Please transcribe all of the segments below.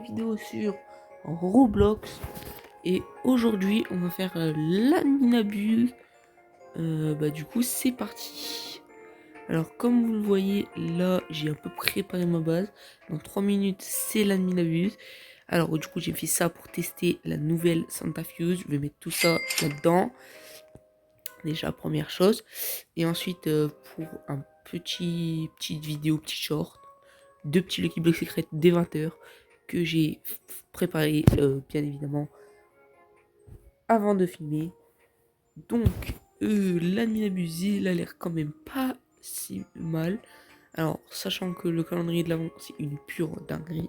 Vidéo sur Roblox et aujourd'hui on va faire l'adminabuse. Du coup c'est parti. Alors comme vous le voyez là, j'ai un peu préparé ma base. Dans 3 minutes c'est l'adminabuse. Alors du coup j'ai fait ça pour tester la nouvelle Santa Fuse. Je vais mettre tout ça là-dedans. Déjà première chose. Et ensuite pour un petite vidéo, petit short, deux petits Lucky Block secrets dès 20h que j'ai préparé bien évidemment avant de filmer. Donc l'adminabuse il a l'air quand même pas si mal. Alors sachant que le calendrier de l'avant c'est une pure dinguerie.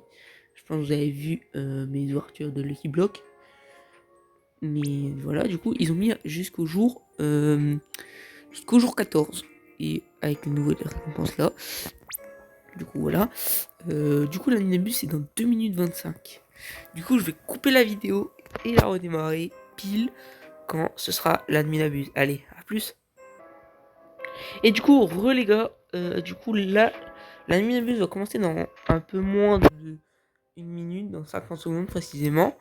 Je pense que vous avez vu mes ouvertures de Lucky Block. Mais voilà, du coup ils ont mis jusqu'au jour 14. Et avec les nouvelles récompenses là. Du coup voilà. Du coup l'adminabuse c'est dans 2 minutes 25. Du coup je vais couper la vidéo et la redémarrer pile quand ce sera l'adminabuse. Allez, à plus. Et du coup, les gars, du coup là, l'adminabuse va commencer dans un peu moins de 1 minute, dans 50 secondes précisément.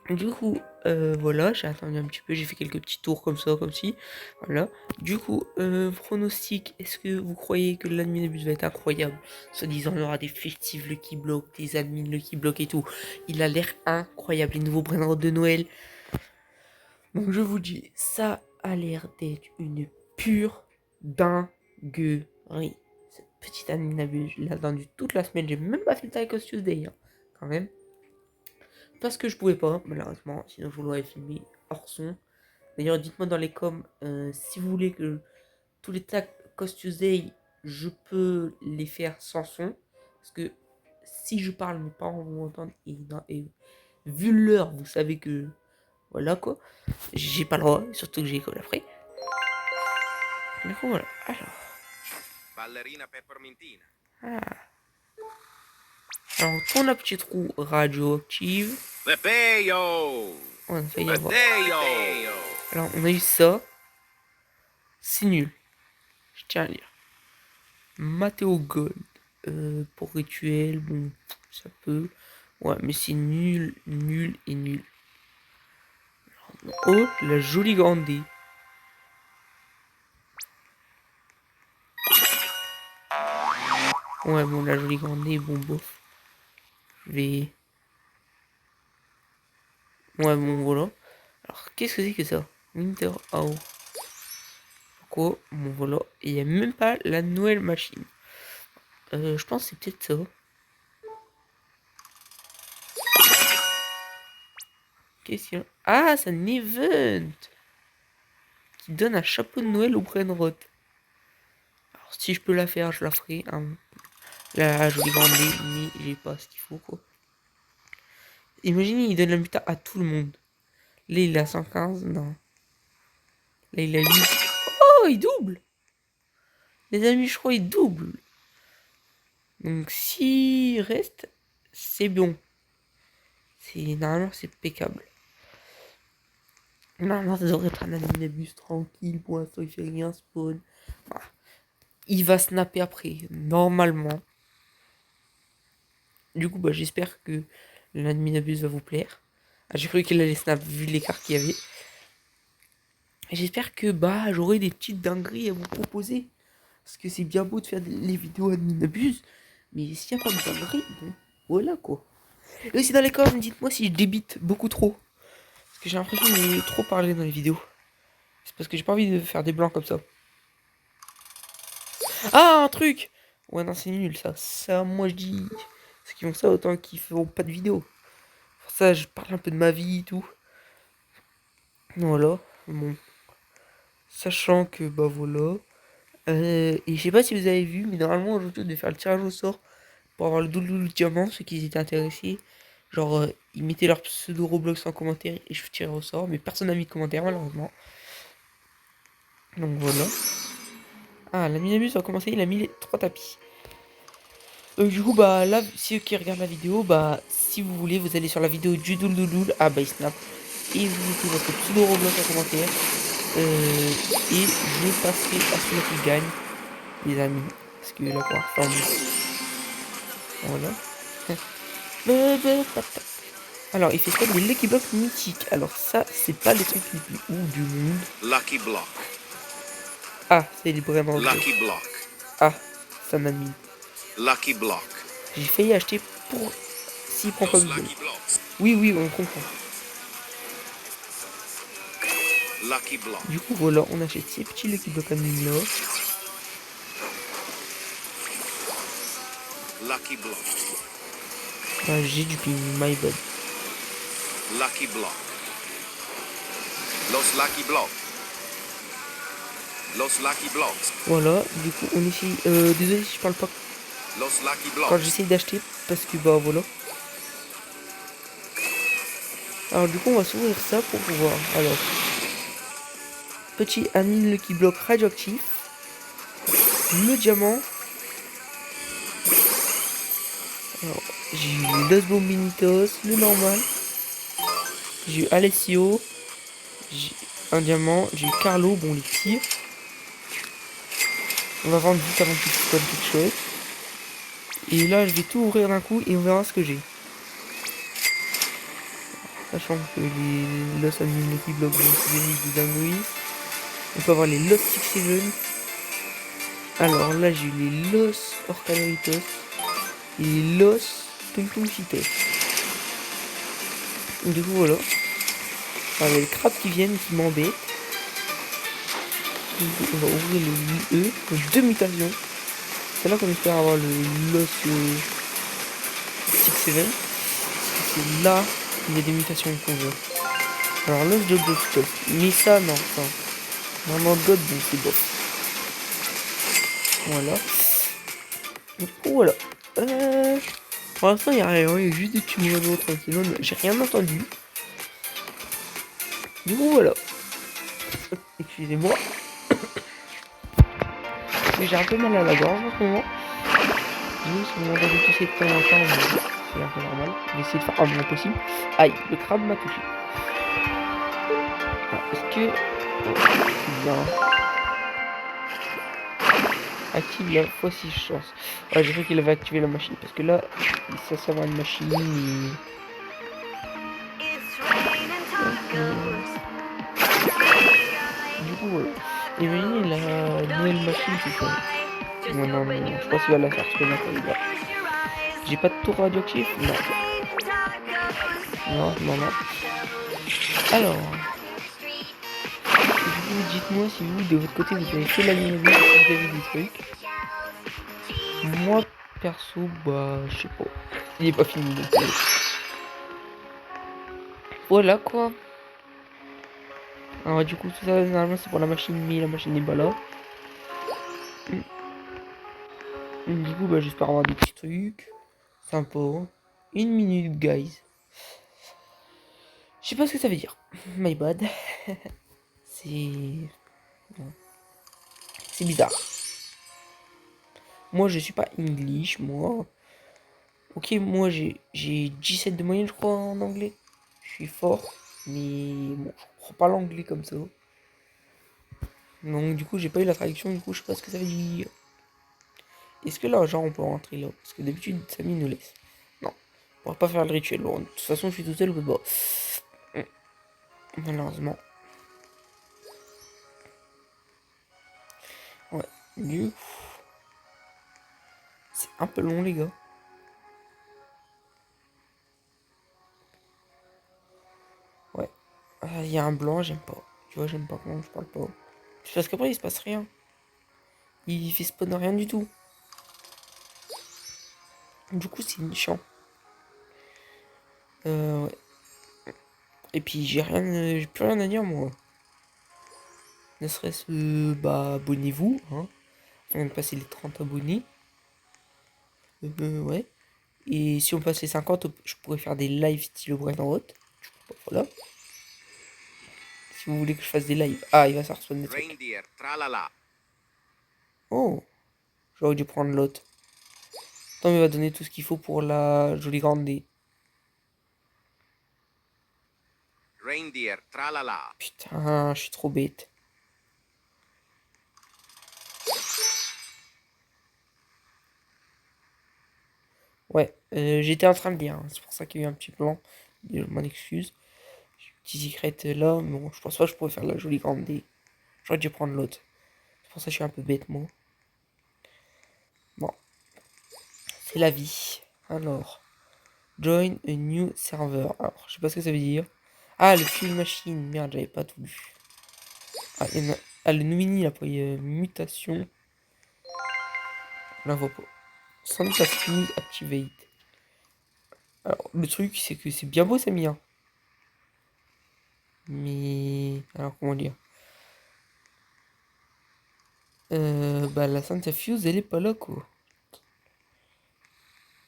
Du coup, voilà, j'ai attendu un petit peu, j'ai fait quelques petits tours comme ça, comme si, voilà. Du coup, pronostic, est-ce que vous croyez que l'adminabuse va être incroyable? Soit disant, il y aura des festives Lucky Block, des admins Lucky Block et tout. Il a l'air incroyable, les nouveaux brainrots de Noël. Donc je vous dis, ça a l'air d'être une pure dinguerie. Cette petite adminabuse, je l'ai attendu toute la semaine, j'ai même pas fait le Taekwondo Tuesday, hein, quand même. Parce que je pouvais pas, malheureusement, sinon je vous l'aurais filmé hors son. D'ailleurs, dites-moi dans les coms si vous voulez que tous les Taekwondo Tuesday, je peux les faire sans son. Parce que si je parle, mes parents vont m'entendre et vu l'heure, vous savez que voilà quoi. J'ai pas le droit, surtout que j'ai école après. Du coup, voilà. Alors. Ballerina peppermintina. Ah. Alors, on tourne la petite roue radioactive. Pepeo! On a failli avoir. Mateo! Alors, on a eu ça. C'est nul. Je tiens à dire. Matteo Gold. Pour rituel, bon, ça peut. Ouais, mais c'est nul, nul et nul. Oh, la jolie grandée. Ouais, bon, la jolie grandée, bon, bof. Je vais. Ouais, bon, voilà. Alors, qu'est-ce que c'est que ça? Winter Hour. Pourquoi? Bon, voilà. Et il n'y a même pas la Noël machine. Je pense que c'est peut-être ça. Qu'est-ce qu'il y a? Ah, c'est un event qui donne un chapeau de Noël au Brainrot. Alors, si je peux la faire, je la ferai. Hein. La jolie grande, mais j'ai pas ce qu'il faut, quoi. Imaginez, il donne la muta à tout le monde. Là, il a 115, non. Là, il a 8. Oh, il double! Les amis, je crois, il double. Donc, s'il reste, c'est bon. Normalement, c'est impeccable. Normalement, ça devrait être un adminabus tranquille. Pour l'instant, il fait rien spawn. Voilà. Il va snapper après, normalement. Du coup, j'espère que l'adminabuse va vous plaire. Ah, j'ai cru qu'il allait snap vu l'écart qu'il y avait. J'espère que j'aurai des petites dingueries à vous proposer. Parce que c'est bien beau de faire les vidéos adminabuse. Mais s'il n'y a pas de dinguerie, bon, voilà quoi. Et aussi dans les commentaires, dites-moi si je débite beaucoup trop. Parce que j'ai l'impression de trop parler dans les vidéos. C'est parce que j'ai pas envie de faire des blancs comme ça. Ah, un truc! Ouais, non, c'est nul ça. Ça, moi je dis. Ceux qui font ça, autant qu'ils feront pas de vidéo. Pour ça, je parle un peu de ma vie et tout. Voilà. Bon. Sachant que, voilà. Et je sais pas si vous avez vu, mais normalement aujourd'hui on devait faire le tirage au sort pour avoir le double diamant, ceux qui étaient intéressés. Genre, ils mettaient leur pseudo Roblox en commentaire et je tirais au sort, mais personne n'a mis de commentaire malheureusement. Donc voilà. Ah, la Minamus a commencé, il a mis les 3 tapis. Du coup, là, ceux qui regardent la vidéo, si vous voulez, vous allez sur la vidéo du Doul. Ah, il snap. Et vous mettez votre pseudo Roblox en commentaire. Et je passerai à celui qui gagne, les amis. Parce que là, pour l'instant, voilà. Alors, il fait spawn des Lucky Blocks mythiques. Alors ça, c'est pas les trucs les plus ouf du monde. Lucky Block. Ah, c'est vraiment le Lucky Block. Ah, ça m'a mis. Lucky Block. J'ai failli acheter pour... S'il prend pas Los besoin. Lucky Blocks. Oui, oui, on comprend. Lucky Block. Du coup, voilà, on achète ces petits Lucky Blocks admin là. Lucky Block. Ah, j'ai du ping, my bad. Lucky Block. Los Lucky Blocks. Los Lucky Blocks. Voilà, du coup, on essaye... désolé si je parle pas Los Lucky quand Blocks. j'essaye d'acheter, parce que, bah, voilà. Alors, du coup, on va s'ouvrir ça pour voir. Alors, petit admin Lucky Block radioactif. Le diamant. Alors, j'ai eu Los Bombinitos, le normal. J'ai eu Alessio. J'ai un diamant. J'ai eu Carlo, bon, les pires. On va vendre vite avant qu'il spawn quelque chose. Et là, je vais tout ouvrir d'un coup et on verra ce que j'ai. Sachant que les Lost Admin Lucky Block vont se des dingueries. On peut avoir les Lost Six Seven. Alors là, j'ai eu les Lost Orcaloritos. Et les Lost Tung Tung Cités. Du coup, voilà. Alors, il y a les crabes qui viennent qui m'embêtent. On va ouvrir le E. Donc, deux mutations. C'est là qu'on espère avoir le Lost Six Seven. C'est là il y a des mutations qu'on veut. Alors Lost Job de Stop. Mais ça, non. Ça. Vraiment God, bon, c'est bon. Voilà. Du coup, voilà. Pour l'instant, il n'y a rien. Il y a juste des petits mots tranquilles. J'ai rien entendu. Du coup, voilà. Excusez-moi. Mais j'ai un peu mal à la gorge en ce moment. Disons, si vous m'entendez tousser de temps en temps, mais c'est un peu normal. Je vais essayer de faire un moins possible. Aïe, le crabe m'a touché. Alors, est-ce que... Oh, c'est bien. Active la fois 6 chances. Ouais, j'ai cru qu'il avait activé la machine. Parce que là, ça sert à une machine. Et... Du coup, voilà. Imaginez la nouvelle machine, c'est ça. Non, non, non, non, je pense qu'il va la faire spawner après les gars. J'ai pas de tour radioactif? Non. Non, non, non. Alors, vous dites-moi si vous, de votre côté, vous avez fait la nuit, si vous avez des trucs. Moi, perso, bah, je sais pas. Il est pas fini donc. Voilà quoi. Alors, du coup, tout ça, normalement, c'est pour la machine, mais la machine n'est pas là. Du coup, bah, j'espère avoir des petits trucs. Sympa. Une minute, guys. Je sais pas ce que ça veut dire. My bad. C'est... C'est bizarre. Moi, je suis pas English, moi. Ok, moi, j'ai 17 de moyenne, je crois, en anglais. Je suis fort. Mais bon, je comprends pas l'anglais comme ça. Donc, du coup, j'ai pas eu la traduction. Du coup, je sais pas ce que ça veut dire. Est-ce que là, genre, on peut rentrer là? Parce que d'habitude, Samy nous laisse. Non. On va pas faire le rituel. Bon, de toute façon, je suis tout seul. Mais bon. Malheureusement. Ouais. Du coup... C'est un peu long, les gars. Ouais. Il y a un blanc, j'aime pas. Tu vois, j'aime pas comment je parle pas. Parce qu'après, il se passe rien. Il fait spawn rien du tout. Du coup, c'est chiant. Ouais. Et puis, j'ai plus rien à dire, moi. Ne serait-ce, bah, abonnez-vous, hein. On vient de passer les 30 abonnés. Ouais. Et si on passe les 50, je pourrais faire des lives style Brain Rot. Voilà. Si vous voulez que je fasse des lives. Ah, il va se respawn des trucs. Reindeer, tralala. Oh, j'aurais dû prendre l'autre. Attends, mais il va donner tout ce qu'il faut pour la jolie grande D. Reindeer, tralala. Putain, je suis trop bête. Ouais. J'étais en train de lire, hein, c'est pour ça qu'il y a eu un petit blanc. Je m'en excuse. J'ai un petit secret là, mais bon, je pense pas que je pourrais faire la jolie grande D. J'aurais dû prendre l'autre. C'est pour ça que je suis un peu bête, moi. Bon, c'est la vie. Alors, join a new server. Alors, je sais pas ce que ça veut dire. Ah, le fuse machine. Merde, j'avais pas tout lu. Ah, il y en a... ah, le nomini, là, pour mutation. On la voit pas. Santa Fuse Activate. Alors, le truc, c'est que c'est bien beau, ça mis, hein. Mais... alors, comment dire? Bah, la Santa Fuse, elle est pas là, quoi.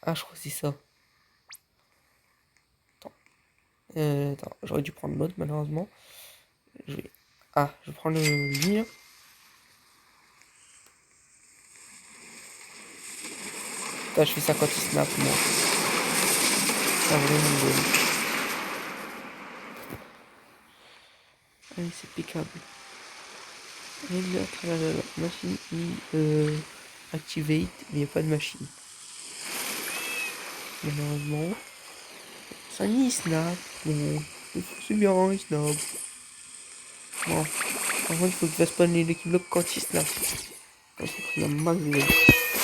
Ah, je crois que c'est ça. Attends. Attends, j'aurais dû prendre l'autre, malheureusement. Je vais... ah, je prends le lui, là. Putain, je fais ça quand il snap, moi. C'est un vrai mongol. Allez, c'est impeccable. Règle, tralala. Machine activate, mais il n'y a pas de machine. Malheureusement. Ça y est, snap. Bon, c'est bien, il snap. Bon, par contre, il faut que ça spawn les Lucky Block quand il snap. Comme ça, on a max de level.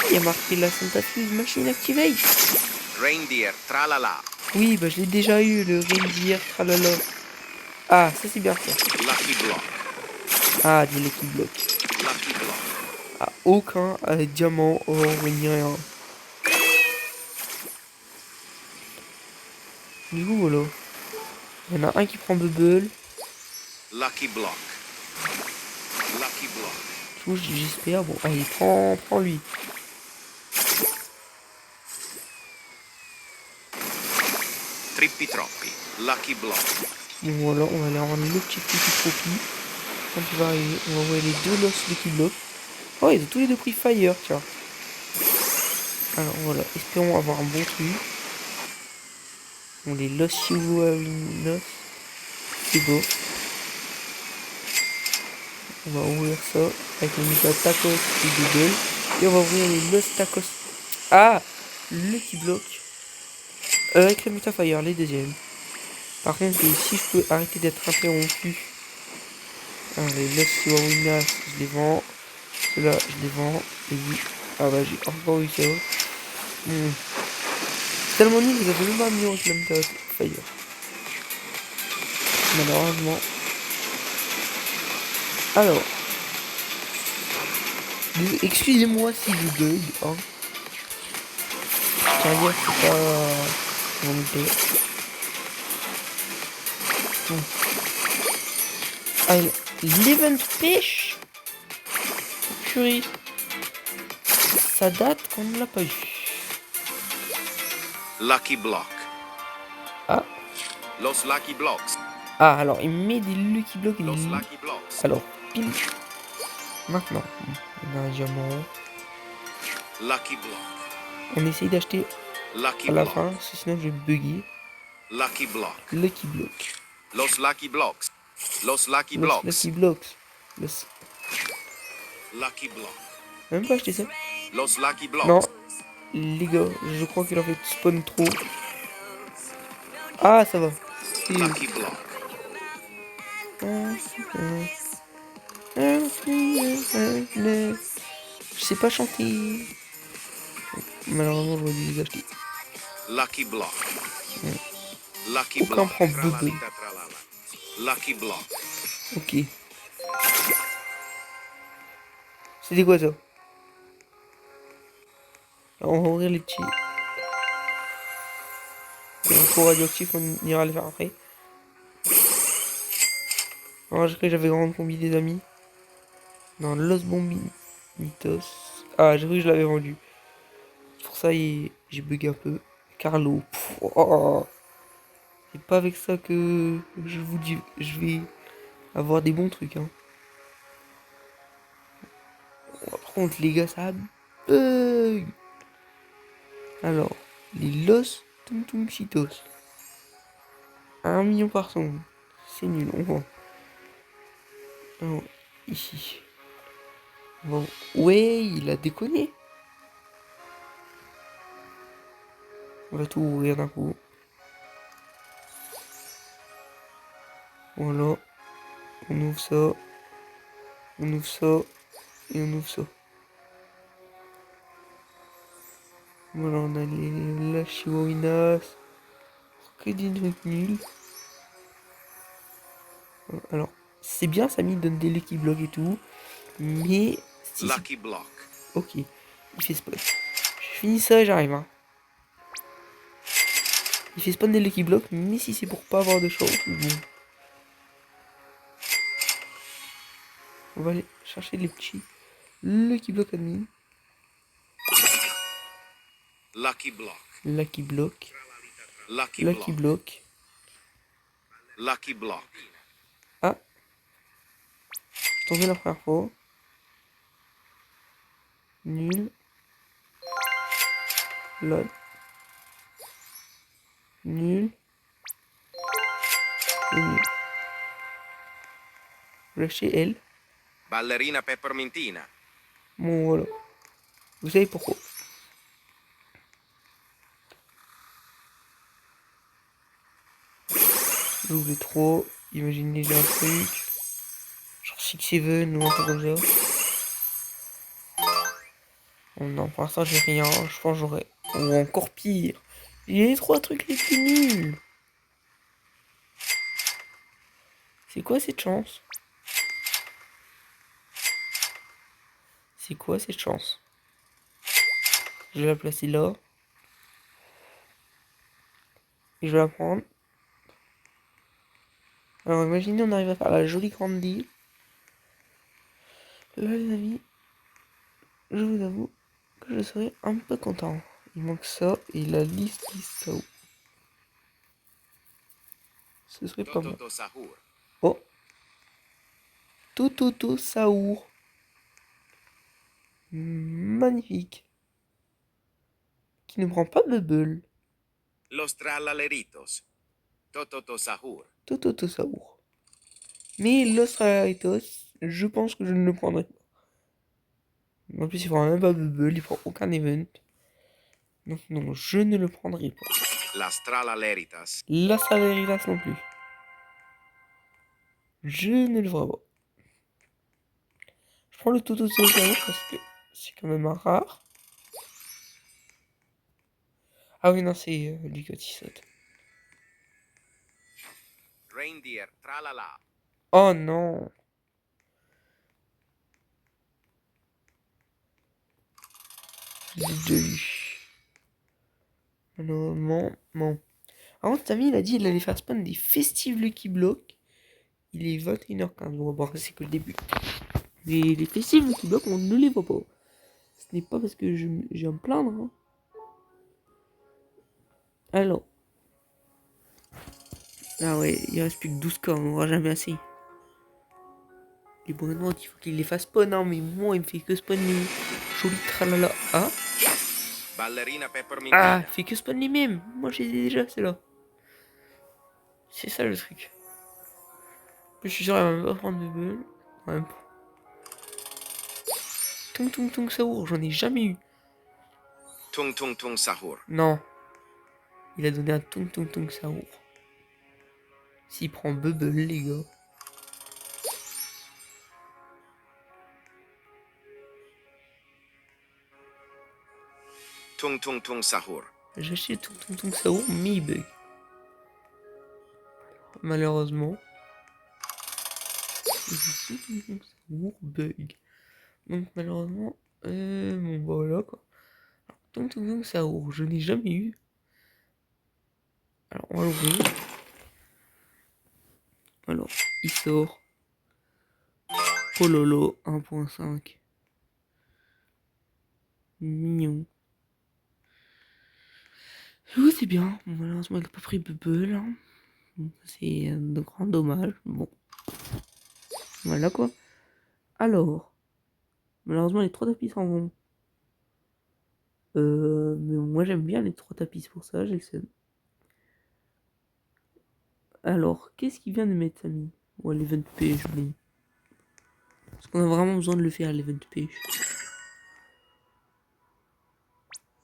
Il y a marqué la Santa Fuse Machine Activate. Reindeer, tralala. Oui, bah je l'ai déjà eu, le reindeer, tralala. Ah, ça c'est bien ça. Lucky block. Ah, des Lucky Block. Lucky block. Ah, aucun diamant, or, ni rien. Du coup, voilà. Il y en a un qui prend Bubble. Lucky block. Lucky block. Du coup, j'espère. Bon, allez, prends lui. Trippi troppi. Lucky block. Bon, voilà, on va aller avoir le petit trophy. Quand il va arriver, on va envoyer les deux Lost Lucky Block. Oh, ils ont tous les deux pris Fire, tiens. Alors voilà, espérons avoir un bon truc. On les Lost Chihuahuinos. C'est beau. On va ouvrir ça avec le Mika Tacos et Google. Et on va ouvrir les Lost Tacos. Ah, Lucky Block. Avec le Mutafire, les deuxièmes. Par contre, si je peux arrêter d'être interrompu. Alors, les Lost Chihuahuinas, je les vends. Ceux-là, je les vends. Et oui. Ah bah, j'ai encore eu ça. Tellement nul, vous avez même pas mis en Mutafire. Malheureusement. Alors. Excusez-moi si je bug, hein. Carrière, c'est pas volontaire. Bon. Ah, l'event pêche. Purée. Ça date qu'on ne l'a pas eu. Lucky block. Ah. Los lucky blocks. Ah, alors il met des Lucky Blocks et Los des... lucky blocks. alors, pile. Maintenant, on a un diamant. Lucky block. On essaye d'acheter Lucky à la block. fin, sinon je vais bugger. Lucky block. Lucky Block. Los lucky blocks. Los lucky Los blocks. Lucky Blocks. Lucky block. Même pas acheter ça. Los lucky blocks. Non, les gars, je crois qu'il en fait spawn trop. Ah, ça va. Lucky block. Je sais pas chanter. Malheureusement, j'aurais dû les acheter. Lucky block. Lucky Aucun block. prend Bubble. Tralalita tralala. Lucky block. Ok. C'était quoi ça? Alors, on va ouvrir les petits. Les infos radioactifs, on ira les faire après. Alors, j'ai cru que j'avais grande combi des amis. Non, Los Bombitos. Ah, j'ai cru que je l'avais vendu. Pour ça, j'ai bugué un peu. Carlo. Pff, oh. C'est pas avec ça que je vous dis, je vais avoir des bons trucs, hein. Par contre, les gars, ça bug. Alors, les Los Tum Tum Cheetos. 1 million par son. C'est nul, on vend. Alors, ici. Bon. Ouais, il a déconné. On va tout ouvrir d'un coup. Voilà. On ouvre ça. On ouvre ça. Et on ouvre ça. Voilà, on a la chihuahuinas. Que des trucs nuls. Alors, c'est bien, Samy donne des Lucky Blocks et tout. Mais si c'est... Lucky block. Ok, il fait spawn. Je finis ça et j'arrive. Hein. Il fait spawn des Lucky Blocks, mais si c'est pour pas avoir de chance, bon. On va aller chercher les petits Lucky Block admin. Lucky block. Lucky Block. Lucky Lucky block. Block. Lucky block. Ah, je tombé la première fois. Nul. Lol. Nul. Et nul. Lâcher elle. Ballerina peppermintina. Bon, voilà. Vous savez pourquoi. J'ouvre les 3. Imaginez j'ai un truc. Genre 6-7 ou un truc comme ça. Oh non, pour l'instant j'ai rien. Je pense que j'aurais. Ou encore pire. J'ai les 3 trucs les plus nuls. C'est quoi cette chance? C'est quoi cette chance? Je vais la placer là. Et je vais la prendre. Alors imaginez on arrive à faire la jolie grande deal. Là les amis, je vous avoue que je serais un peu content. Il manque ça et la liste qui ça. Ce serait pas mal. Toto sahur. Oh, Tototo Saour. Magnifique. Qui ne prend pas Bubble. Los tralaleritos. Toto sahur. Tototo Saour. Mais l'Australitos, je pense que je ne le prendrai pas. En plus, il prend même pas Bubble, il prend aucun event. Donc non, je ne le prendrai pas. Las tralaleritas. La Saleritas non plus. Je ne le ferai pas. Je prends le Toto Saour parce que c'est quand même un rare. Ah oui, non, c'est Lucas qui saute. Reindeer tralala. Oh non. J'ai déjà eu. Malheureusement, non. Avant, Tammy, il a dit qu'il allait faire spawn des festives Lucky Block. Il est 21h15. Bon, c'est que le début. Mais les festives Lucky Block, on ne les voit pas. Ce n'est pas parce que j'ai à me plaindre. Hein. Alors. Ah ouais, il reste plus que 12 cas, on n'aura jamais assez. Les bonnes il faut qu'il les fasse spawn, hein, mais moi, il me fait que spawn les jolis tralala. Ah, Ballerina peppermintina. il fait que spawn les mêmes. Moi, je les ai déjà, c'est là. C'est ça le truc. Je suis sûr, elle va même pas prendre de bulle. Ouais. Tung tung tung saour, j'en ai jamais eu. Tung tung tung sahur. Non. Il a donné un tung tung tung saour. S'il prend Bubble, les gars. Tung tung tung sahur. J'achète tung tung tung saour, mais il bug. Malheureusement. Tung tung tung saour bug. Donc malheureusement, bon bah voilà quoi. Alors, tung tung tung saour, je n'ai jamais eu. Alors on va l'ouvrir. Alors, il sort. Pololo 1.5. Mignon. Oui, c'est bien. Bon, malheureusement, il n'a pas pris Bubble. Hein. C'est de grands dommages. Bon. Voilà quoi. Alors. Malheureusement, les 3 tapis s'en vont. Mais moi, j'aime bien les 3 tapis. C'est pour ça, j'ai le seum. Alors, qu'est-ce qu'il vient de mettre, Samy? Ouais, l'event page, bon. Est-ce qu'on a vraiment besoin de le faire, l'event page?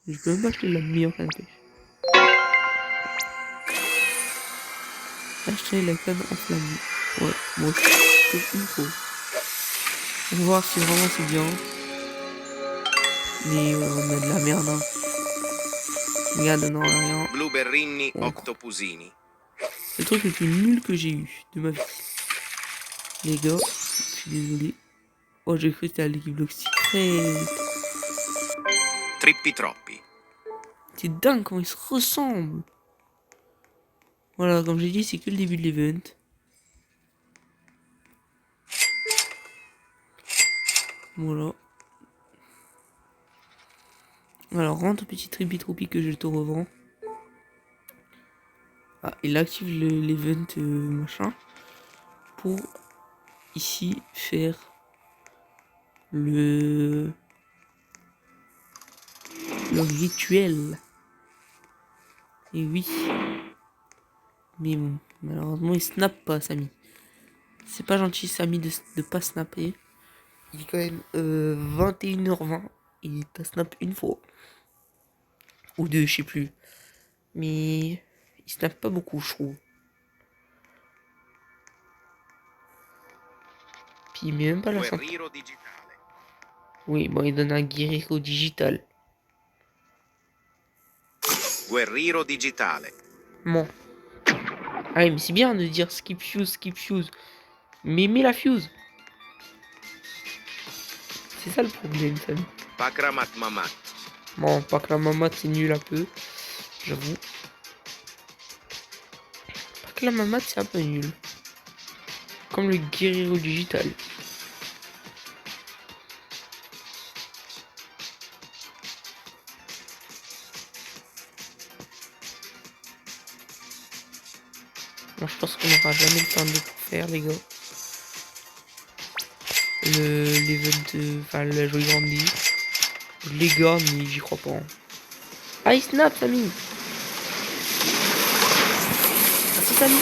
Je peux même pas acheter la meilleure canne à pêche. Acheter la canne enflammée. Ouais, moi c'est ce qu'il me faut. On va voir si vraiment c'est bien. Mais on a de la merde, hein. Regarde, non, rien. Blueberrini Bon. octopusini. C'est le truc le plus nul que j'ai eu de ma vie. Les gars, je suis désolé. Oh, j'ai cru que c'était l'équipe Block Secret. Trippi troppi. C'est dingue comment ils se ressemblent. Voilà, comme j'ai dit, c'est que le début de l'event. Voilà. Alors, rentre petit tribi-tropi que je te revends. Ah, il active l'event machin. Pour ici faire le rituel. Et oui. Mais bon, malheureusement, il snap pas, Samy. C'est pas gentil, Samy, de pas snapper. Il est quand même 21h20. Il t'a snap une fois. Ou deux, je sais plus. Mais il snap pas beaucoup, je trouve. Puis il met même pas la santé. Guerriero digitale. Oui, bon, il donne un guerriero digital. Guerriero digitale. Bon. Ah oui, mais c'est bien de dire skip fuse, skip fuse. Mais mets la fuse. C'est ça le problème, Samy. Pakramat mamat. Bon, pas que la mamate c'est nul un peu. J'avoue. Pas que la mamate c'est un peu nul. Comme le guerriero digital. Moi je pense qu'on n'aura jamais le temps de le faire, les gars. L'event, enfin la jolie grande vie. Les gars, mais j'y crois pas. Hein. Ah, il snap, Samy. Merci, Samy.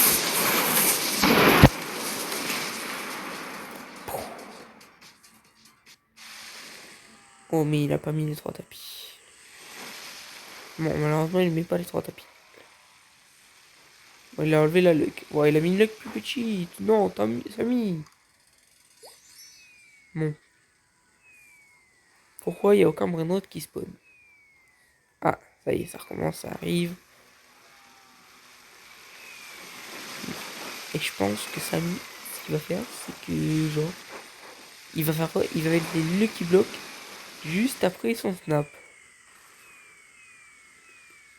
Oh, mais il a pas mis les 3 tapis. Bon, malheureusement, il met pas les 3 tapis. Bon, il a enlevé la luck. Ouais, il a mis une luck plus petite. Non, t'as mis, Samy. Bon. Pourquoi il n'y a aucun brainrot qui spawn? Ah, ça y est, ça recommence, ça arrive. Et je pense que Samy, ce qu'il va faire, c'est que, genre, il va faire quoi? Il va mettre des lucky blocks juste après son snap.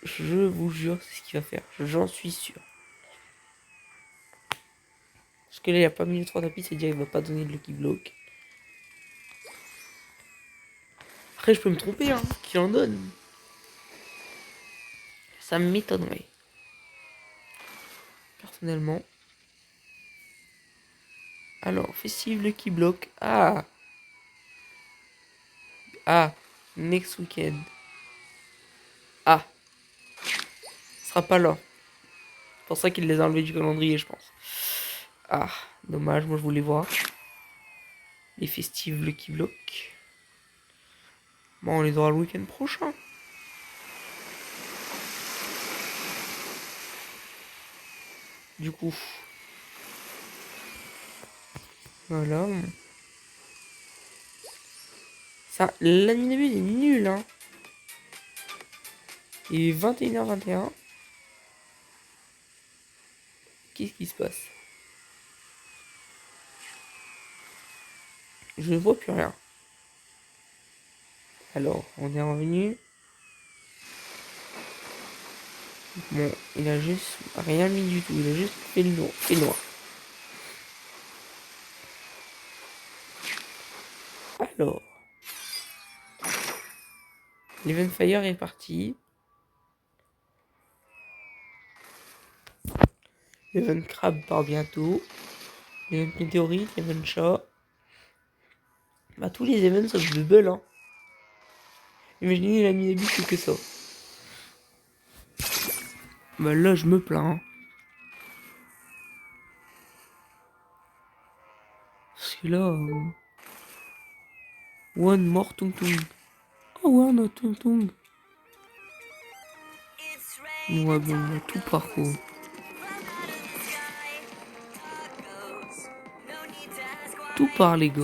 Je vous jure, c'est ce qu'il va faire. J'en suis sûr. Parce que là, il a pas mis les 3 tapis, c'est-à-dire qu'il va pas donner de lucky block. Après, je peux me tromper, hein, qu'il en donne. Ça m'étonnerait. Personnellement. Alors, festive lucky block. Ah! Ah! Next weekend. Ah! Ce sera pas là. C'est pour ça qu'il les a enlevés du calendrier, je pense. Ah, dommage, moi je voulais voir. Les festives Lucky Block. Bon, on les aura le week-end prochain. Du coup. Voilà. Ça, l'animabuse est nul, hein. Il est 21h21. Qu'est-ce qui se passe? Je ne vois plus rien. Alors, on est revenu. Bon, il a juste rien mis du tout. Il a juste fait le noir. Alors. L'event fire est parti. L'event crab part bientôt. L'event météorite, l'event chat. Bah tous les events sauf Bubble, hein. Imaginez, il a mis des buts que ça. Bah là, je me plains. Hein. Parce que là... One more tung tung. Oh ouais, on a tung tung. Ouais, bon, on a tout par contre. tout part, les gars.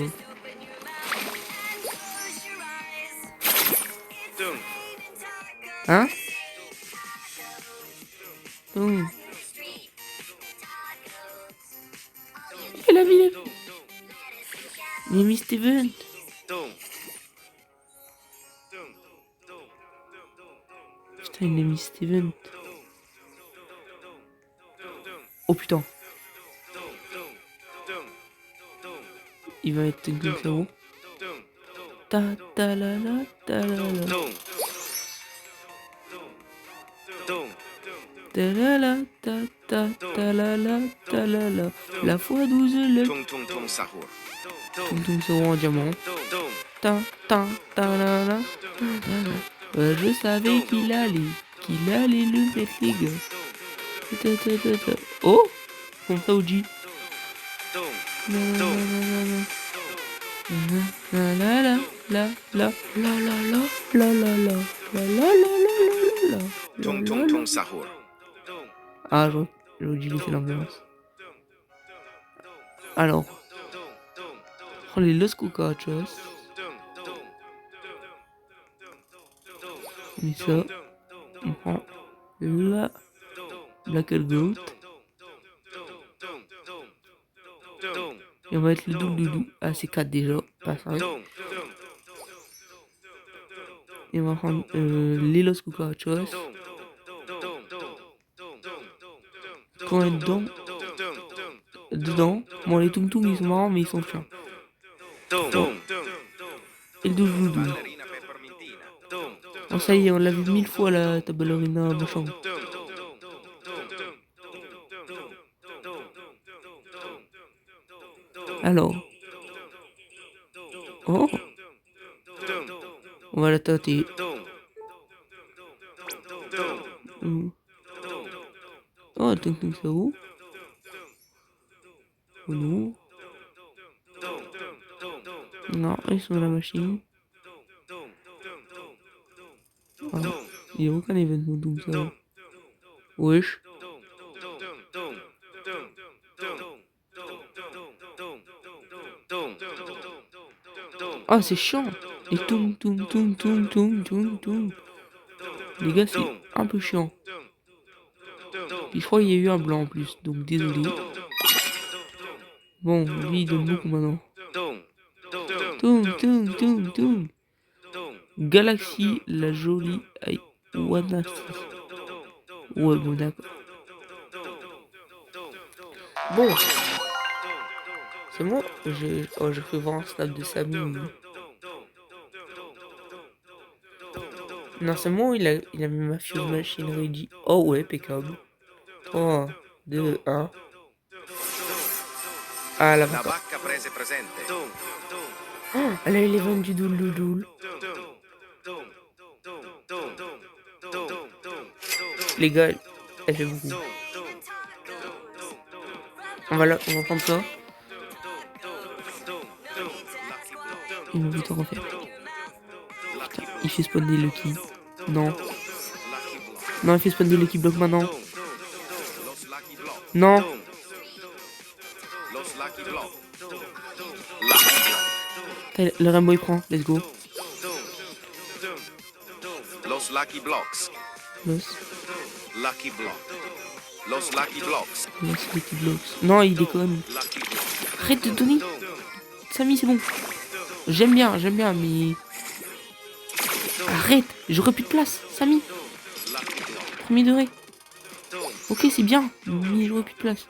Hein? Il a mis il a mis Steven. Putain, il a mis Steven. Oh putain. Il va être comme ça. Ta ta la la ta la la. Ta la la ta ta ta la la ta la la. La fois 12 le. Tung tung tung sahur. Tung tung sahur en diamant. Ta ta ta la la. Je savais qu'il allait le mettre, les gars. Ta, ta, ta, ta. Oh, comme ça, Oji. La la la la la la la la la la la la la la la. Tung tung tung sahur. Ah, Oji lui fait l'ambiance. Alors, on prend les Los Cucarachos. On met ça. On prend la Black Goat. Et on va mettre le double doudou. Ah, c'est 4 déjà. Pas 5. Et on va prendre les Los Cucarachos. Quand on est dedans, bon, les Tung Tung ils sont marrants, mais ils sont chiants. Bon. Et le double doudou. Bon, ça y est, on l'a vu 1000 fois la ballerina machin. Alors. Oh. On va la tâter. Oh, Tung Tung ça où? Oh non. Non, ils sont dans la machine. Ah, il n'y a aucun événement donc ça. Wesh. Ah, c'est chiant. Et toum toum toum toum toum toum toum. Les gars, c'est un peu chiant. Et je crois qu'il y a eu un blanc en plus, donc désolé. Bon, lui il donne beaucoup maintenant. Toum toum toum toum. Galaxy, la jolie Wana. Ouais, bon, d'accord. Bon. C'est moi. J'ai fait voir un snap de Samy. Non, c'est moi, il a mis ma Fuse Machine ready. Oh ouais, impeccable. 3, 2, 1. Ah, la vaca. Oh, elle a eu les ventes du doule. Les gars, elle fait beaucoup. On va prendre ça. Il m'a vite refaire. Il fait spawner Lucky. Non. Non, il fait spawner Lucky Block maintenant. Non. Le Rainbow il prend. Let's go. Los Lucky Blocks. Lucky Block. Los Lucky Blocks. Los Lucky Blocks. Non, il déconne. Arrête de donner. Samy, c'est bon. J'aime bien, mais... Arrête, j'aurais plus de place, Samy. Premier degré. Ok, c'est bien, mais j'aurais plus de place.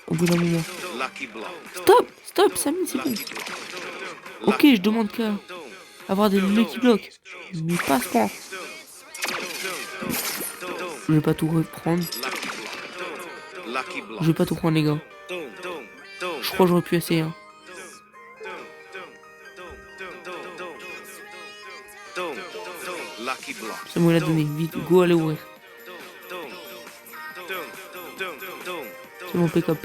Au bout d'un moment. Stop, Samy, c'est bon. Ok, je demande qu'à avoir des Lucky Blocks. Mais pas à ce point. Je vais pas tout reprendre. Je vais pas tout prendre, les gars. Je crois que j'aurais pu essayer. Hein. C'est moi, il a donné. Vite, go, allez ouvrir. C'est mon pick up.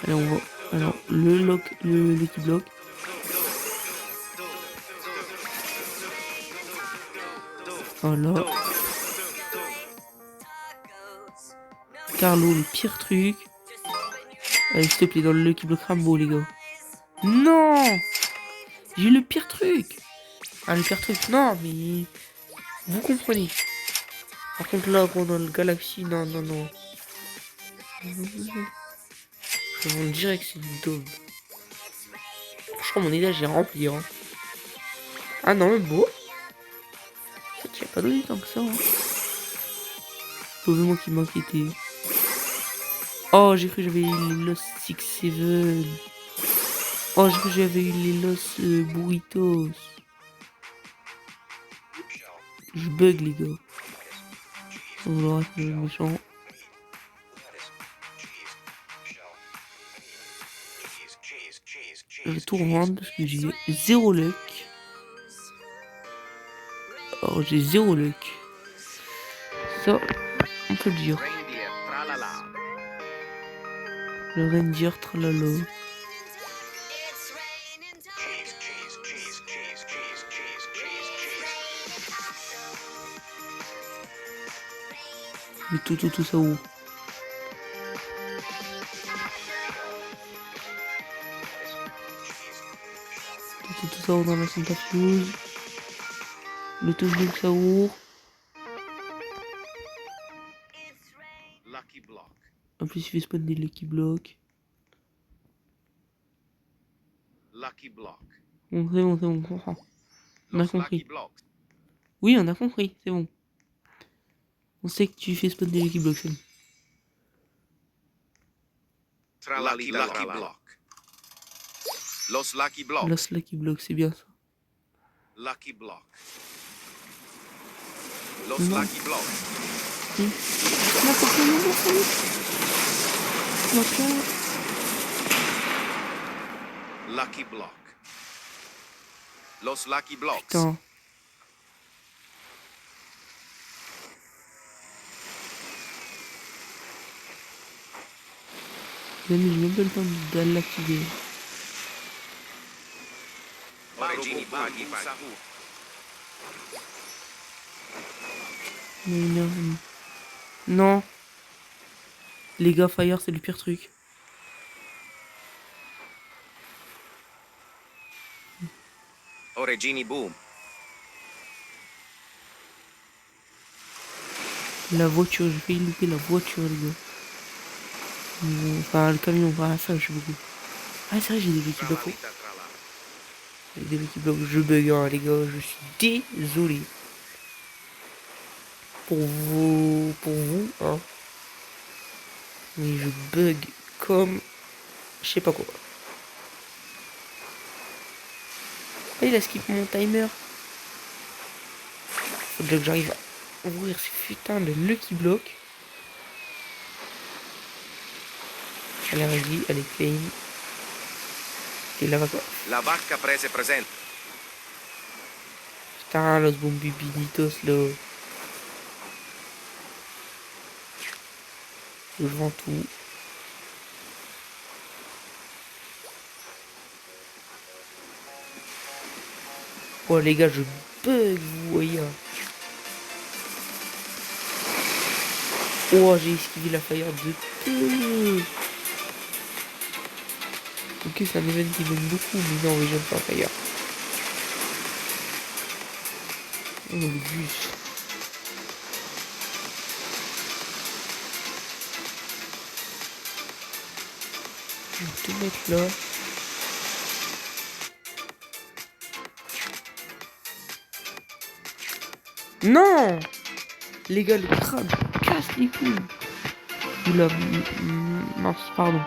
Allez, on va. Alors, le Lucky Block. Voilà. Carlo, le pire truc. Allez, s'il te plaît, dans le Lucky Block Rambo, les gars. Non! J'ai eu le pire truc. Ah, le pire truc, non, mais... Vous comprenez. Par contre, là, gros, dans le Galaxy, non, non, non. Je vous dirais que c'est une daube. Je crois mon idée, j'ai rempli, hein. Ah non, mais beau. En fait, il n'y a pas donné tant que ça, hein. C'est moi qui m'inquiétais. Oh, j'ai cru que j'avais eu les Lost Six Seven. Oh, j'ai cru que j'avais eu les Lost Burritos. Je bug, les gars. On va voir c'est méchant. Je vais tout revendre parce que j'ai 0 luck. Oh, j'ai 0 luck. Ça, on peut le dire. Reindeer, tralala. Le reindeer tralala. Mais tout ça où? Tout ça où dans la Santa Fuse. Le tout ça où? Lucky block. En plus, il fait spawn des Lucky Block. Lucky block. Bon, c'est bon, on comprend. On a Los compris. lucky blocks. Oui, on a compris, c'est bon. On sait que tu fais spawn des Lucky Blocks. Lucky block. Los lucky blocks. Los Lucky Blocks, c'est bien ça. Lucky block. Los Non. lucky blocks. Lucky block. Los lucky blocks. Putain. Les amis, j'ai même pas le temps de l'activer. Origini Bagi Sahur. Non. Les gars, Fire, c'est le pire truc. Origini Boom. La voiture, j'ai failli louper la voiture, les gars. Enfin, le camion, voilà, ça, je sais beaucoup. Ah, c'est vrai, j'ai des Lucky Blocks. Tralalita, tralala. J'ai des Lucky Blocks, je bug, hein, les gars, je suis désolé. Pour vous, hein. Mais je bug comme... Je sais pas quoi. Ah, il a skip mon timer. Faut déjà que j'arrive à ouvrir ces putains de Lucky Block. Allez, vas-y, allez, claim. Et là, va quoi. La vacca prese presente. Putain, los bombibinitos, là. Je vends tout. Oh, les gars, je bug, vous voyez. Oh, j'ai esquivé la fire de peu. Ok, c'est un event qui m'aime beaucoup, mais non, oui, j'aime pas fire. Oh, le bus. Je vais tout mettre là. Non! Les gars, le crabe casse les couilles. Oula, mince, pardon.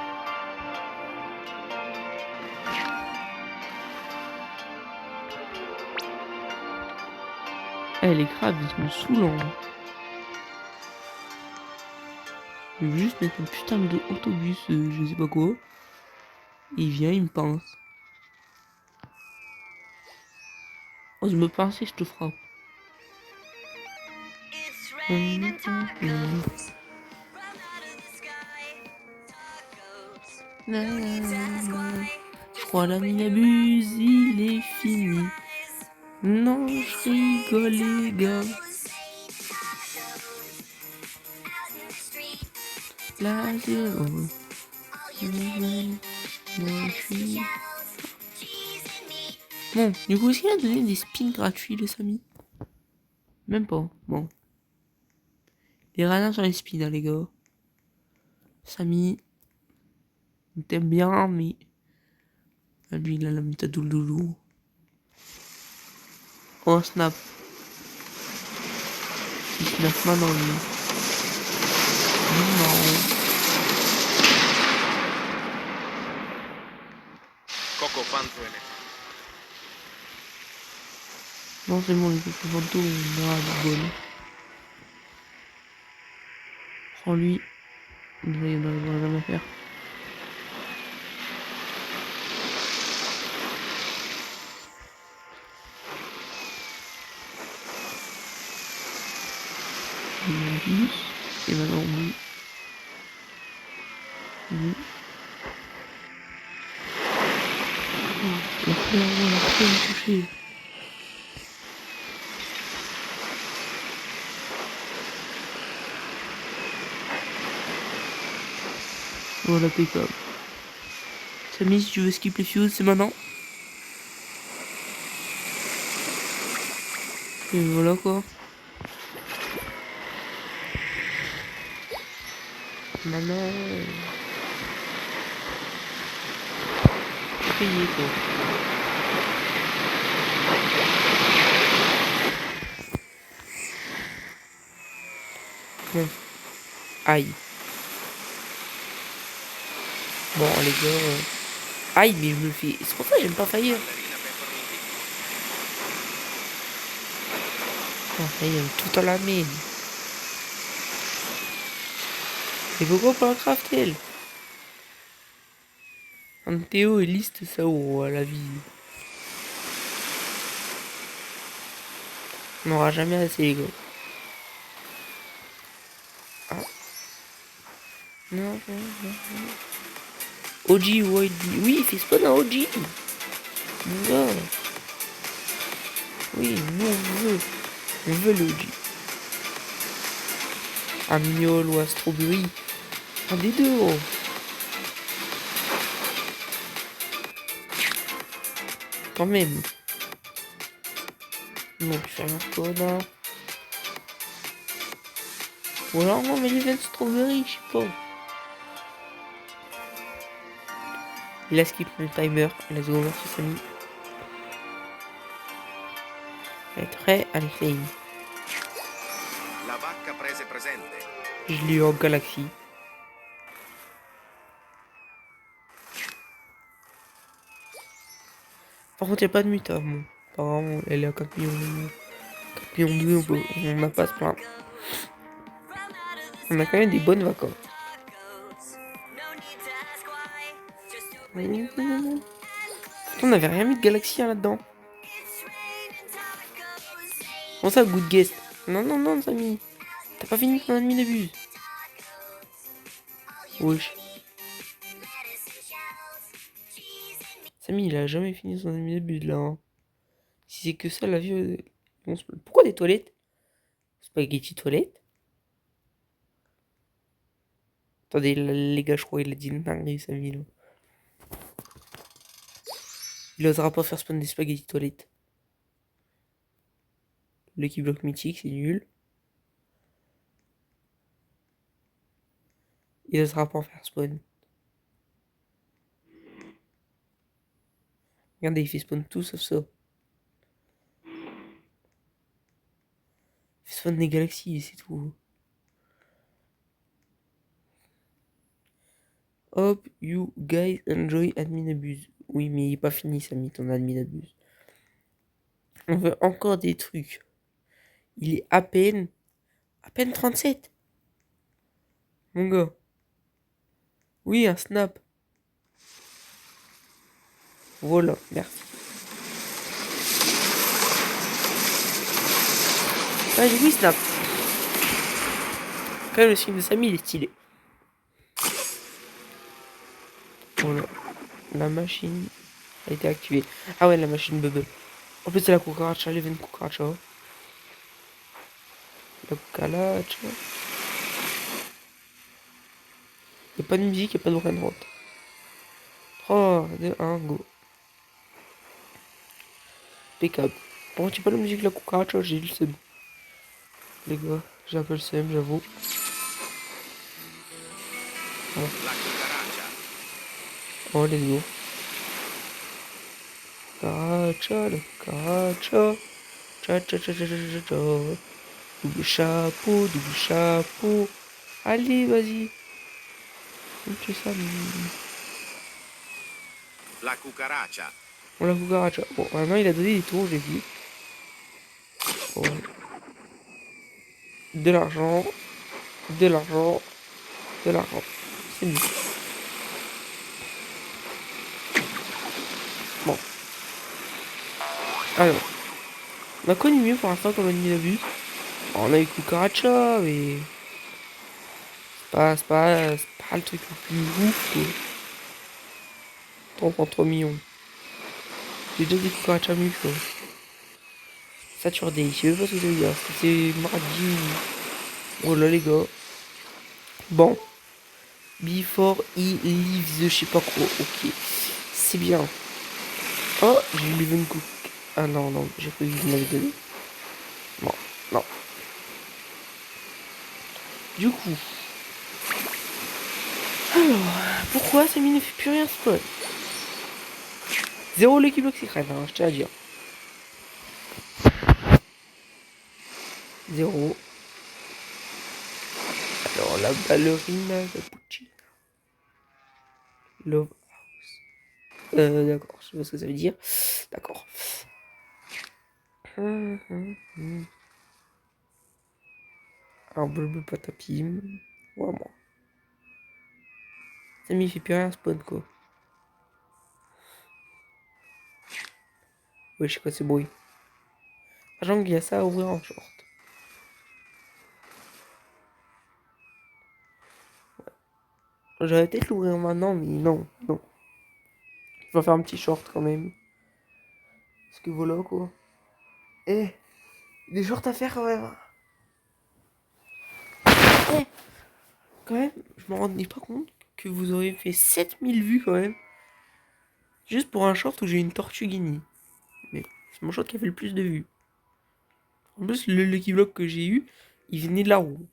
Eh, les crabes, ils sont saoulants. Je vais juste mettre un putain de autobus, je sais pas quoi. Il vient, il me pince. Ose me pincer, je te frappe. Je crois la mine abuse, il est fini. Non, je rigole, les gars. La zéro. Bon, du coup, est-ce qu'il a donné des spins gratuits, le Samy? Même pas. Bon. Les radins sur les spins, hein, les gars. Samy, on t'aime bien, mais... Lui, il a la méthode doulou. Oh, snap. Il snap maintenant, lui. Non. Coco Fantuene. Non, c'est bon, les cocos fantômes, on aura du bon. Sans lui, il n'arrivera jamais à faire. Et maintenant, lui. La fleur, est touchée. Voilà, impeccable. Samy, si tu veux skip les fuses, c'est maintenant. Et voilà quoi. Maintenant. C'est payé quoi. Bon. Aïe. Bon, les gars. Aïe, mais je me fais. C'est pour ça que j'aime pas Fire. Oh, Fire, tout à la mine. Et pourquoi pas la craft elle? Un Théo et liste ça ou à la vie. On n'aura jamais assez les gars. Ah. Non. OG ou ID. Oui, il fait spawn à OG. Mon gars. Oui, nous on veut. On veut le OG. Un mignol ou un strawberry. Un des deux, oh. Quand même. Non, tu fais un connard. Ou alors, non, mais l'event strawberry, je sais pas. Il a skip le timer. Let's go, merci Samy. Elle est prêt, allez, flame. La vacca prese presente. Je l'ai eu en galaxie. Par contre, il n'y a pas de muta. Bon, apparemment, elle est à 4 millions. 4 millions 2, on n'a pas à se plaindre. On a quand même des bonnes vacances. On n'avait rien mis de galaxie là-dedans. Comment ça, good guest? Non, Samy. T'as pas fini ton ennemi d'abus. Wesh. Samy, il a jamais fini son ennemi d'abus là. Hein. Si c'est que ça, la vie. Pourquoi des toilettes? Spaghetti toilette? Attendez, les gars, je crois qu'il a dit une dinguerie, Samy. Là. Il osera pas faire spawn des spaghetti toilettes. Lucky block mythique, c'est nul. Il osera pas en faire spawn. Regardez, il fait spawn tout sauf ça. Il fait spawn des galaxies, c'est tout. Hope you guys enjoy admin abuse. Oui, mais il est pas fini, Samy, ton admin abuse. On veut encore des trucs. Il est à peine 37. Mon gars. Oui, un snap. Voilà, merci. Ah, oui, snap. Quand même, le stream de Samy, il est stylé. Voilà. La machine a été activée. Ah ouais, la machine bubble. En plus, c'est la cucaracha, l'event cucaracha. La cucaracha. Il n'y a pas de musique, il n'y a pas de brain rot. 2, 1, go. Impeccable. Bon, tu pas la musique de la cucaracha, j'ai le seum. Les gars, j'ai un peu le seum, j'avoue. La cucaracha. Oh, let's go. Cucaracha, la cucaracha. Cha cha cha cha cha cha cha. Double chapeau, double chapeau. Allez, vas-y. Tu ça. La cucaracha. On la cucaracha. Bon, maintenant il a donné des tours, j'ai vu. Bon. De l'argent. De l'argent. De l'argent. C'est mieux. Bon. Alors. On a connu mieux pour l'instant comme ennemi d'abus. On a eu cucaracha, mais. C'est pas le truc le plus ouf, quoi. 33 millions. J'ai déjà des cucarachas mieux, quoi. Saturday, je sais même pas ce que ça veut dire. C'est mardi. Oh là, les gars. Bon. Before he leaves, je sais pas quoi. Ok. C'est bien. Oh, j'ai eu l'event cook. Ah non, non, j'ai cru qu'il m'avait donné. Non, non. Du coup. Alors, pourquoi Samy ne fait plus rien spawn? Zéro l'équipe bloc secret, hein, je tiens à dire. Zéro. Alors, la ballerina de Puccini. Love House. D'accord, je sais pas ce que ça veut dire. D'accord. Un bleu patapim. Ouais, moi. Samy fait plus rien spawn, quoi. Ouais, je sais quoi ce bruit. Sachant qu'il y a ça à ouvrir en short. J'aurais peut-être l'ouvrir maintenant, mais non, non. Je vais faire un petit short quand même. Parce que voilà quoi. Eh, des shorts à faire quand même. Eh, quand même, je me rendais pas compte que vous auriez fait 7000 vues quand même. Juste pour un short où j'ai une tortue guinée. Mais c'est mon short qui a fait le plus de vues. En plus, le Lucky Block que j'ai eu, il venait de la roue.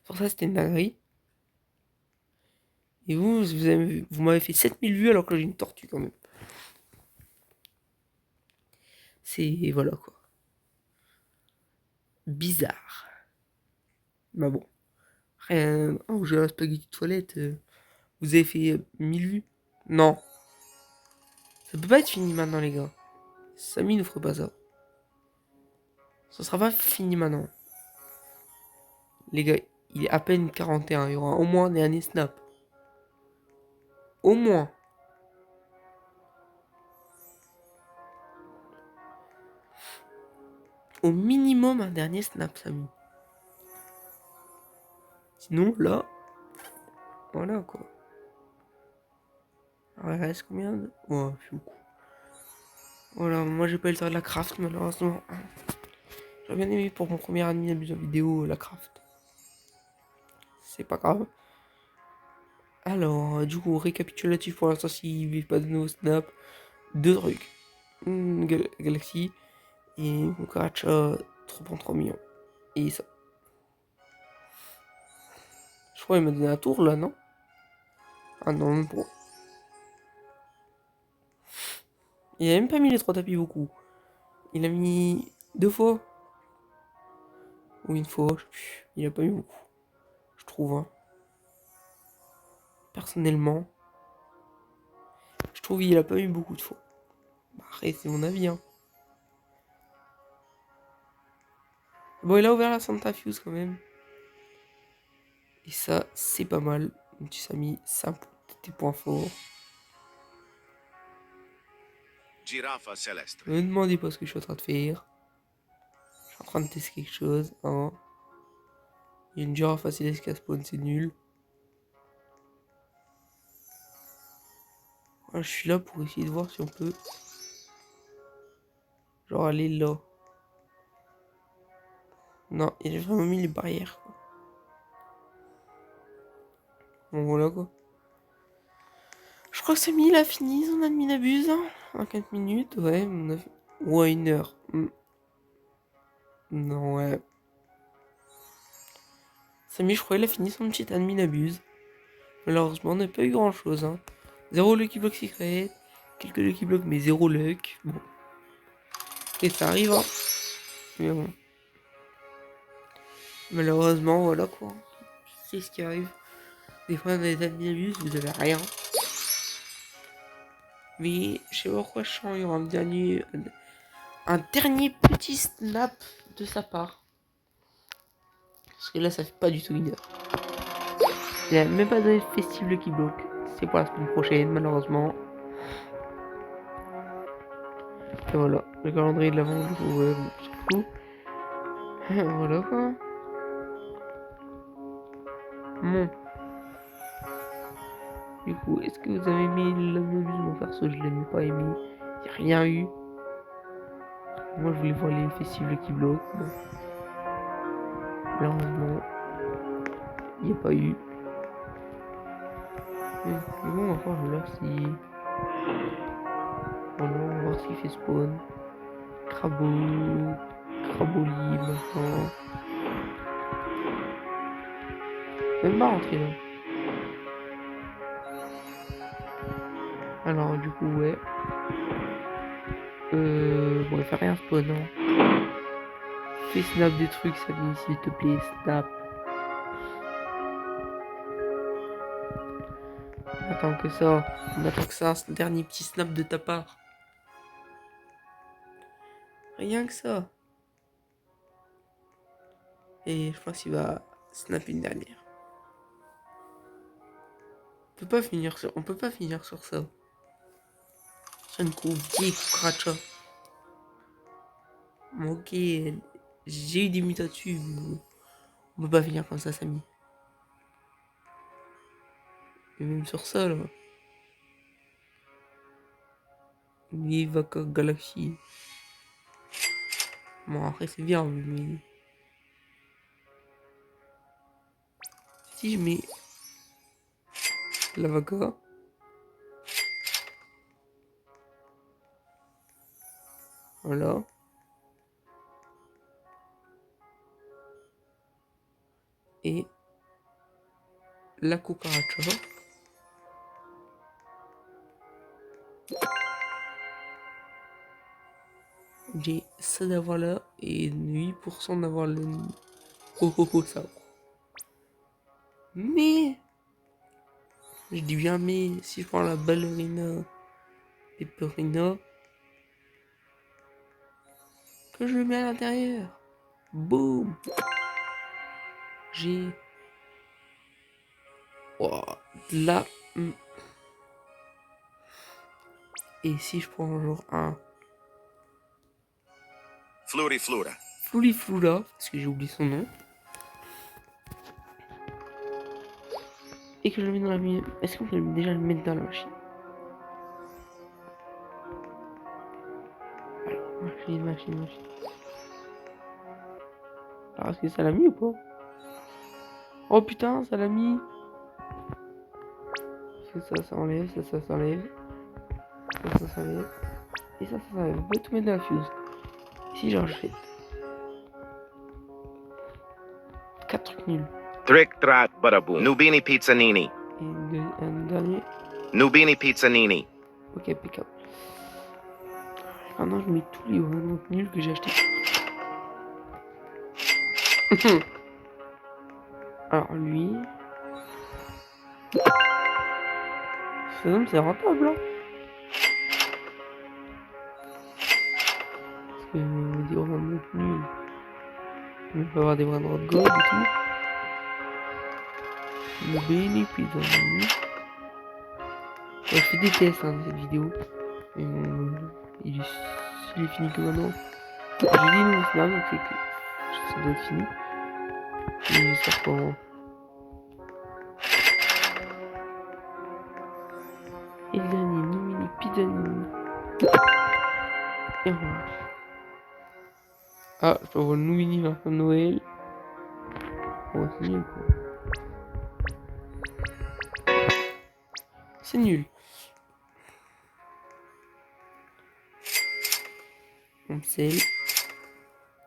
Pour ça, c'était une dinguerie. Et vous m'avez fait 7000 vues alors que j'ai une tortue quand même. C'est. Voilà quoi. Bizarre. Mais bon. Rien. Oh, j'ai un spaghetti de toilette. Vous avez fait 1000 vues? Non. Ça peut pas être fini maintenant, les gars. Samy ne ferait pas ça. Ça sera pas fini maintenant. Les gars, il est à peine 41. Il y aura au moins un dernier snap. Au moins. Au minimum un dernier snap, Samy. Sinon, là. Voilà, quoi. Alors, il reste combien de... Ouais, c'est beaucoup. Voilà, moi j'ai pas eu le temps de la craft, malheureusement. J'aurais bien aimé pour mon premier anime de vidéo, la craft. C'est pas grave. Alors, du coup, récapitulatif pour l'instant, s'il ne pas de nouveaux snaps. Deux trucs. Galaxy et Cucaracha 3.3 millions. Et ça. Je crois qu'il m'a donné un tour là, non? Ah non, même pas. Il a même pas mis les 3 tapis beaucoup. Il a mis 2 fois. Ou une fois, je sais plus. Il a pas mis beaucoup. Je trouve, hein. Personnellement, je trouve qu'il a pas mis beaucoup de fois. Bah, après, c'est mon avis, hein. Bon, il a ouvert la Santa Fuse quand même. Et ça, c'est pas mal. Donc, tu s'as mis 5 tes points forts. Giraffa celeste. Ne me demandez pas ce que je suis en train de faire. Je suis en train de tester quelque chose. Hein. Il y a une girafe facile à spawn, c'est nul. Voilà, je suis là pour essayer de voir si on peut. Genre aller là. Non, il a vraiment mis les barrières. Quoi. Bon, voilà quoi. crois que Samy il a fini son admin abuse. Hein, en 4 minutes, ouais. Ou à 1 heure. Non, ouais. Samy, je crois qu'il a fini son petit admin abuse. Malheureusement, on n'a pas eu grand chose. Hein. 0 Lucky Block Secret. Quelques Lucky Block, mais 0 luck. Bon. Et ça arrive, hein. Mais bon. Malheureusement, voilà quoi. C'est ce qui arrive. Des fois, dans les admin abuse, vous avez rien. Mais je sais pas pourquoi je sens qu'il y aura un dernier petit snap de sa part. Parce que là, ça fait pas du tout 1 heure. Il a même pas donné de festival qui bloque. C'est pour la semaine prochaine, malheureusement. Et voilà, le calendrier de l'avant, du coup, ouais, bon, c'est fou. Voilà quoi. Bon. Du coup, est-ce que vous avez aimé l'amusement perso? Je l'ai même pas aimé. Y'a rien eu. Moi, je voulais voir les festivals qui bloquent. Bon. Malheureusement, il n'y a pas eu. Mais bon, on va voir là si. Voilà, on va voir ce qu'il fait spawn. Craboli maintenant. Même pas rentrer là. Alors du coup ouais. Bon il fait rien spawn hein. Fais snap des trucs Samy s'il te plaît, snap. Attends que ça. On attend que ça, ce dernier petit snap de ta part. Rien que ça. Et je pense qu'il va snap une dernière. On peut pas finir sur ça. C'est une cucaracha. Bon, ok, j'ai eu des mutas dessus, mais on peut pas finir comme ça, Samy. Et même sur ça, là. Viva Galaxy. Bon, après, c'est bien, mais. Si je mets. La vaca. Voilà. Et. La cucaracha. J'ai ça d'avoir là et 8% d'avoir le. Oh oh oh ça. Mais. Je dis bien mais si je prends la ballerina et Perina. Que je le mets à l'intérieur. Boum. J'ai. Oh, là. Et si je prends genre un. Fluriflura. Fluriflura, parce que j'ai oublié son nom. Et que je le mets dans la machine. Est-ce qu'on peut déjà le mettre dans la machine? Alors, machine. Alors, est-ce que ça l'a mis ou pas? Oh putain, ça l'a mis. Ça s'enlève, ça s'enlève. Ça s'enlève. Et ça s'enlève. On peut tout mettre dans la fuse. Ici, j'en jette. 4 trucs nuls. Trick, trat, badaboom. Nubini Pizzanini. Et un dernier. Nubini Pizzanini. Ok, impeccable. Maintenant, je mets tous les vraiment nuls que j'ai achetés. Alors, lui. Ce homme, c'est rentable, hein. Parce que des vraiment nuls. On peut avoir des vraiment gold et tout. Le Benny Pizzanini. Ouais, je fais des tests hein, dans cette vidéo. Et il est fini que maintenant. J'ai dit nouveau snap, donc c'est que ça doit être fini. Et j'espère qu'on. Et le dernier, Mini Pizzanini. Et voilà. Ah, je peux avoir le Noumini version Noël. Oh, c'est nul quoi. C'est nul. pompe sel.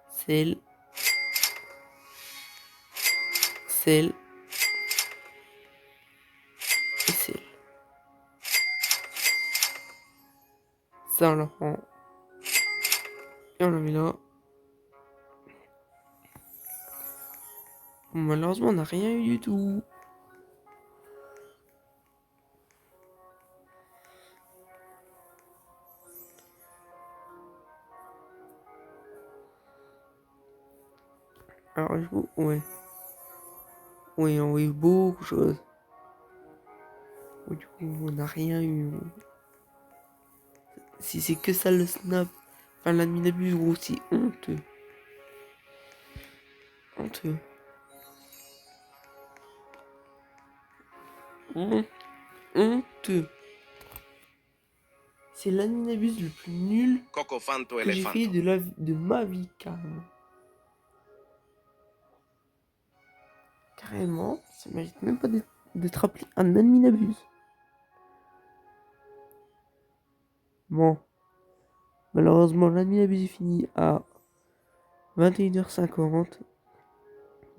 Sel. Sel. Et sel. Ça, on la prend. Et on la met là. Bon, malheureusement, on n'a rien eu du tout. Alors, du coup, ouais. Oui, on a eu beaucoup de choses. Du coup, on n'a rien eu. Si c'est que ça le snap, enfin la minabuse, gros, c'est honteux. Honteux. Honteux. C'est l'animinabuse le plus nul Cocofanto que j'ai fait elefanto. de ma vie, carrément. Carrément, ça mérite même pas d'être appelé un animinabuse. Bon, malheureusement, l'animinabuse est fini à 21h50.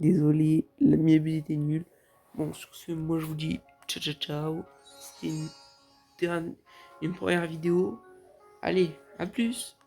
Désolé, l'animinabuse était nul. Bon, sur ce, moi je vous dis ciao ciao ciao. C'était une première vidéo. Allez, à plus!